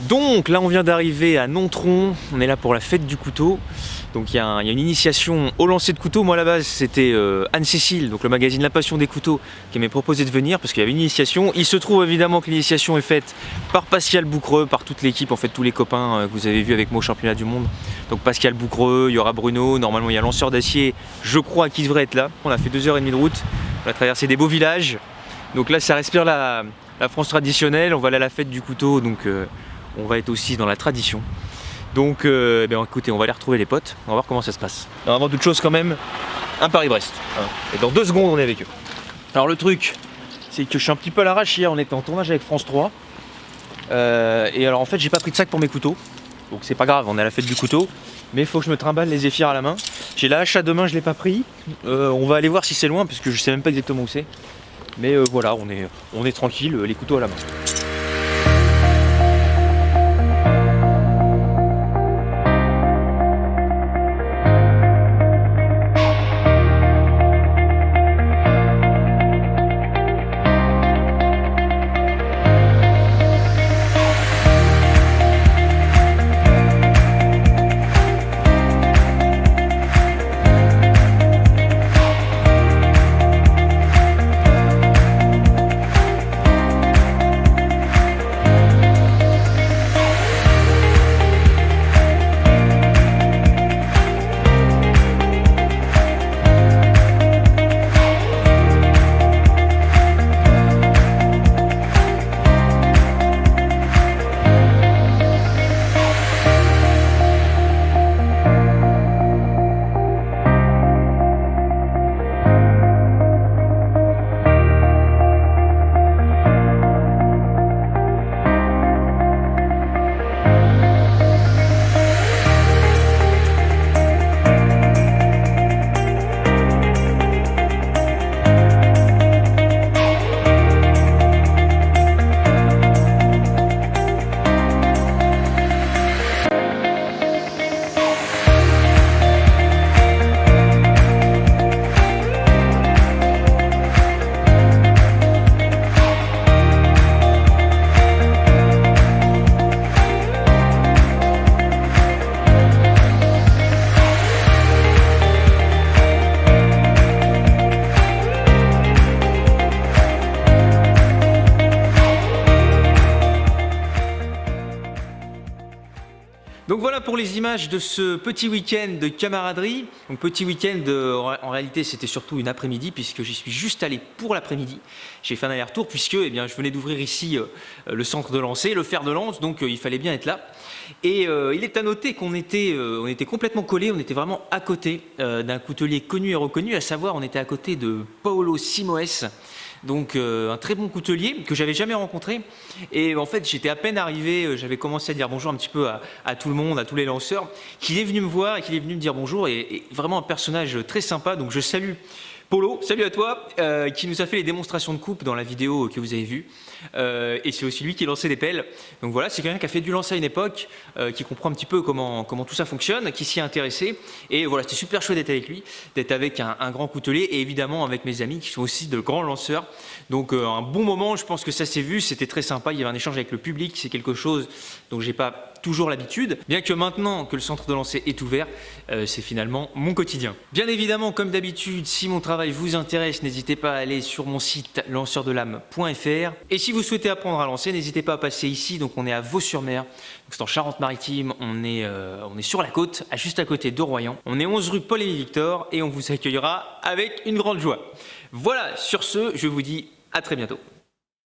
Donc là on vient d'arriver à Nontron, on est là pour la fête du couteau. Donc il y a une initiation au lancer de couteau. Moi à la base c'était Anne-Cécile, donc le magazine La Passion des couteaux, qui m'a proposé de venir parce qu'il y avait une initiation. Il se trouve évidemment que l'initiation est faite par Pascal Boucreux, par toute l'équipe, en fait tous les copains que vous avez vus avec moi au championnat du monde. Donc Pascal Boucreux, il y aura Bruno, normalement il y a Lanceur d'Acier, je crois, qui devrait être là. On a fait 2h30 de route, on a traversé des beaux villages. Donc là ça respire la France traditionnelle, on va aller à la fête du couteau, donc on va être aussi dans la tradition. Donc écoutez, on va aller retrouver les potes, on va voir comment ça se passe. Alors, avant toute chose quand même, un Paris-Brest. Et dans 2 secondes on est avec eux. Alors le truc, c'est que je suis un petit peu à l'arrache. Hier on était en tournage avec France 3. Et alors en fait j'ai pas pris de sac pour mes couteaux. Donc c'est pas grave, on est à la fête du couteau. Mais il faut que je me trimballe les zéphyrs à la main. J'ai la hache à 2 mains, je l'ai pas pris. On va aller voir si c'est loin parce que je sais même pas exactement où c'est. Mais voilà, on est tranquille, les couteaux à la main. Donc voilà pour les images de ce petit week-end de camaraderie. Donc petit week-end, en réalité c'était surtout une après-midi puisque j'y suis juste allé pour l'après-midi. J'ai fait un aller-retour puisque je venais d'ouvrir ici le centre de lancer, le fer de lance, donc il fallait bien être là. Et il est à noter qu'on était complètement collés, on était vraiment à côté d'un coutelier connu et reconnu, à savoir on était à côté de Paolo Simoes. Donc un très bon coutelier que j'avais jamais rencontré, et en fait j'étais à peine arrivé, j'avais commencé à dire bonjour un petit peu à tout le monde, à tous les lanceurs, qu'il est venu me voir et qu'il est venu me dire bonjour, et vraiment un personnage très sympa. Donc je salue Polo, salut à toi, qui nous a fait les démonstrations de coupe dans la vidéo que vous avez vue, et c'est aussi lui qui lançait des pelles. Donc voilà, c'est quelqu'un qui a fait du lancer à une époque, qui comprend un petit peu comment tout ça fonctionne, qui s'y est intéressé, et voilà, c'était super chouette d'être avec lui, d'être avec un grand coutelier, et évidemment avec mes amis qui sont aussi de grands lanceurs. Donc un bon moment, je pense que ça s'est vu, c'était très sympa, il y avait un échange avec le public, c'est quelque chose dont j'ai pas toujours l'habitude, bien que maintenant que le centre de lancer est ouvert, c'est finalement mon quotidien. Bien évidemment, comme d'habitude, si mon travail vous intéresse, n'hésitez pas à aller sur mon site lanceurdelame.fr, et si vous souhaitez apprendre à lancer, n'hésitez pas à passer ici. Donc on est à Vaux-sur-Mer, c'est en Charente-Maritime, on est sur la côte, juste à côté de Royan. On est 11 rue Paul-Émile Victor et on vous accueillera avec une grande joie. Voilà, sur ce, je vous dis à très bientôt.